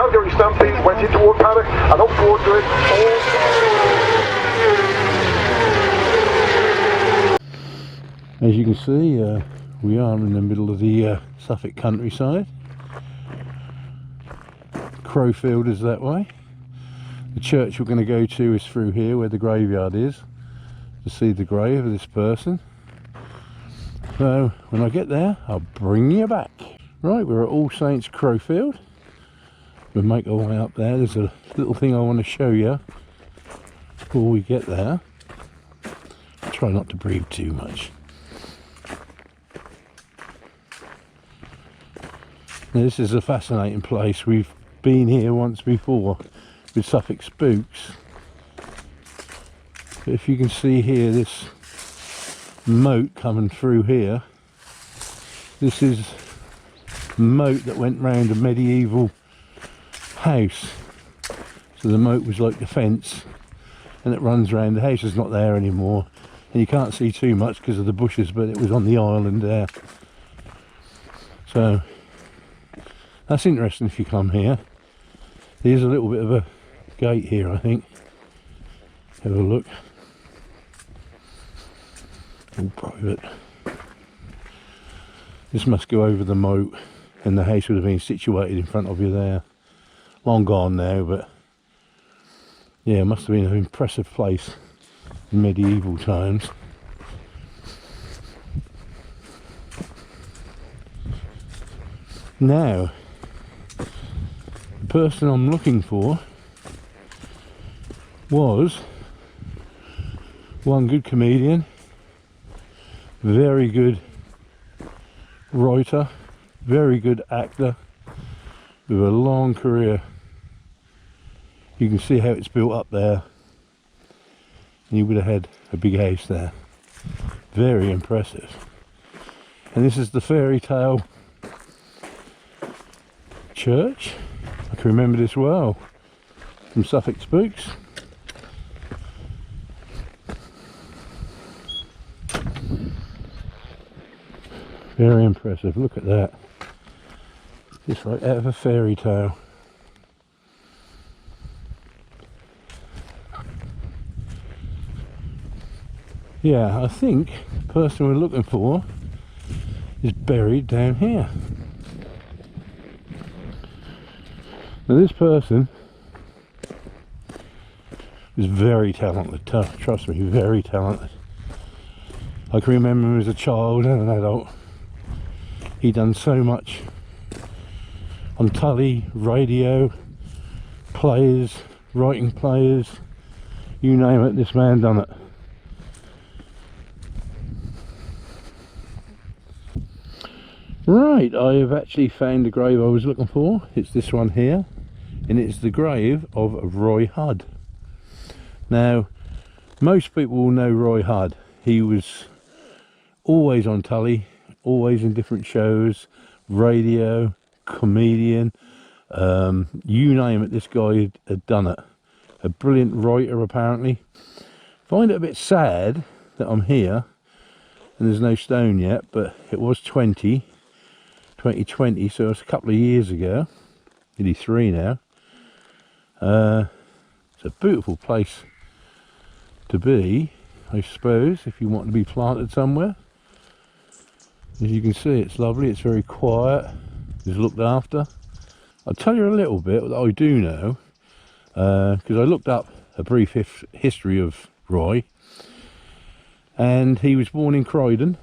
Without getting stampede, went in toward paddock and up towards it. As you can see, we are in the middle of the Suffolk countryside. Crowfield is that way. The church we're going to go to is through here where the graveyard is, to see the grave of this person. So when I get there, I'll bring you back. Right, we're at All Saints Crowfield. We'll make our way up there. There's a little thing I want to show you before we get there. Try not to breathe too much. Now, this is a fascinating place. We've been here once before with Suffolk Spooks. But if you can see here, this moat coming through here, this is moat that went round a medieval house. So the moat was like the fence, and it runs around the house. It's not there anymore, and you can't see too much because of the bushes, but it was on the island there. So that's interesting if you come here. There's a little bit of a gate here, I think. Have a look. All private. This must go over the moat, and the house would have been situated in front of you there. Long gone now, but yeah, it must have been an impressive place in medieval times. Now, the person I'm looking for was one good comedian, very good writer, very good actor with a long career. You can see how it's built up there, and you would have had a big house there. Very impressive. And this is the fairy tale church. I can remember this well from Suffolk Spooks. Very impressive. Look at that. Just like out of a fairy tale. Yeah, I think the person we're looking for is buried down here. Now this person is very talented, trust me, very talented. I can remember him as a child and an adult. He done so much on telly, radio, plays, writing plays, you name it, this man done it. Right, I have actually found the grave I was looking for. It's this one here, and it's the grave of Roy Hudd. Now, most people will know Roy Hudd. He was always on telly, always in different shows, radio, comedian, you name it, this guy had done it. A brilliant writer apparently. Find it a bit sad that I'm here and there's no stone yet, but it was 2020, so it's a couple of years ago, nearly 3 now. It's a beautiful place to be, I suppose, if you want to be planted somewhere. As you can see, it's lovely, it's very quiet, it's looked after. I'll tell you a little bit that I do know, because I looked up a brief history of Roy, and he was born in Croydon,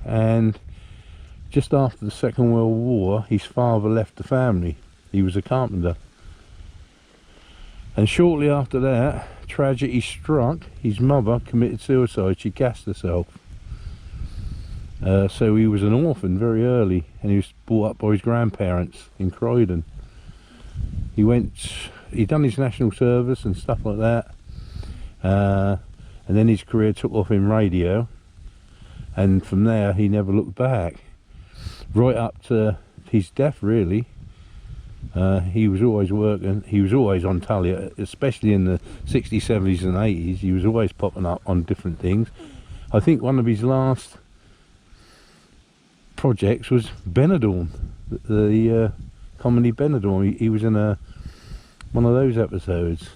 and just after the Second World War his father left the family. He was a carpenter, and shortly after that tragedy struck. His mother committed suicide, she gassed herself. So he was an orphan very early, and he was brought up by his grandparents in Croydon. He done his national service and stuff like that, and then his career took off in radio, and from there he never looked back, right up to his death really. He was always working, he was always on telly, especially in the 60s, 70s and 80s. He was always popping up on different things. I think one of his last projects was Benidorm, the comedy Benidorm. He was in a one of those episodes.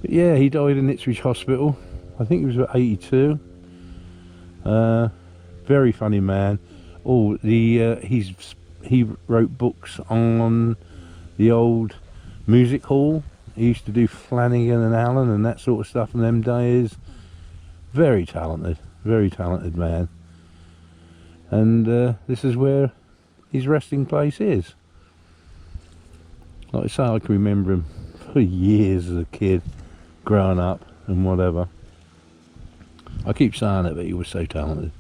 But yeah, he died in Ipswich Hospital. I think he was about 82. Very funny man. Oh, he wrote books on the old music hall. He used to do Flanagan and Allen and that sort of stuff in them days. Very talented man. And this is where his resting place is. Like I say, I can remember him for years as a kid, growing up and whatever. I keep saying it, but he was so talented.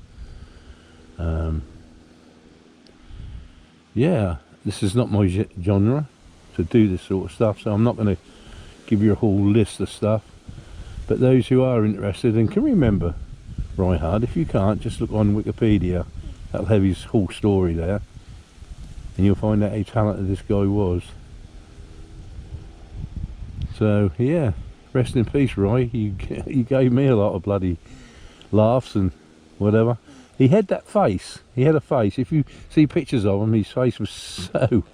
Yeah, this is not my genre to do this sort of stuff, so I'm not going to give you a whole list of stuff. But those who are interested and can remember Roy Hudd, if you can't, just look on Wikipedia. That'll have his whole story there, and you'll find out how talented this guy was. So yeah, rest in peace, Roy. You gave me a lot of bloody laughs and whatever. He had that face. He had a face. If you see pictures of him, his face was so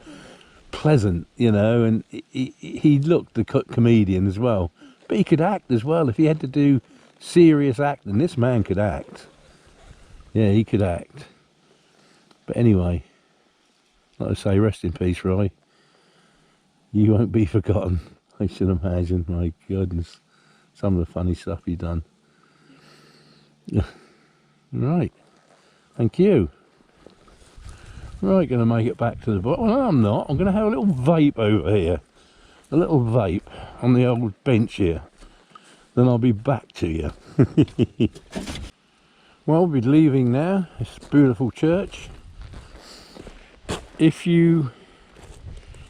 pleasant, you know, and he looked a comedian as well. But he could act as well. If he had to do serious acting, this man could act. Yeah, he could act. But anyway, like I say, rest in peace, Roy. You won't be forgotten, I should imagine. My goodness, some of the funny stuff you've done. Right, thank you. Right, going to make it back to the bottom. Well, I'm not. I'm going to have a little vape over here. A little vape on the old bench here. Then I'll be back to you. Well, we'll be leaving now. This beautiful church. If you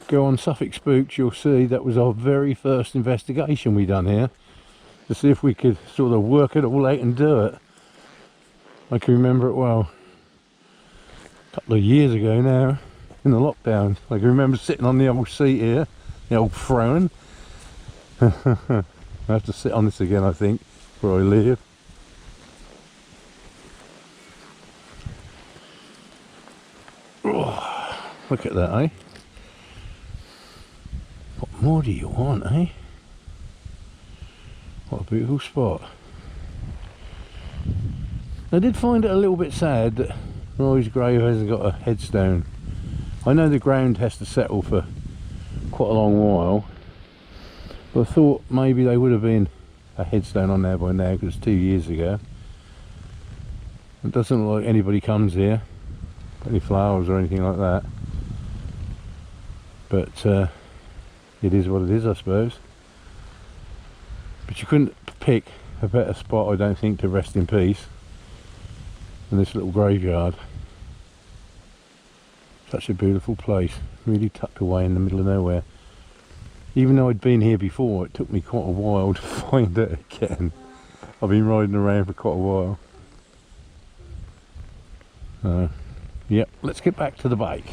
go on Suffolk Spooks, you'll see that was our very first investigation we done here, to see if we could sort of work it all out and do it. I can remember it well. A couple of years ago now, in the lockdown. I can remember sitting on the old seat here, the old throne. I have to sit on this again, I think, where I live. Oh, look at that, eh? What more do you want, eh? What a beautiful spot. I did find it a little bit sad that Roy's grave hasn't got a headstone. I know the ground has to settle for quite a long while, but I thought maybe there would have been a headstone on there by now, because it's 2 years ago. It doesn't look like anybody comes here, put any flowers or anything like that. But it is what it is, I suppose. But you couldn't pick a better spot, I don't think, to rest in peace than this little graveyard. Such a beautiful place, really tucked away in the middle of nowhere. Even though I'd been here before, it took me quite a while to find it again. I've been riding around for quite a while. Yep, let's get back to the bike.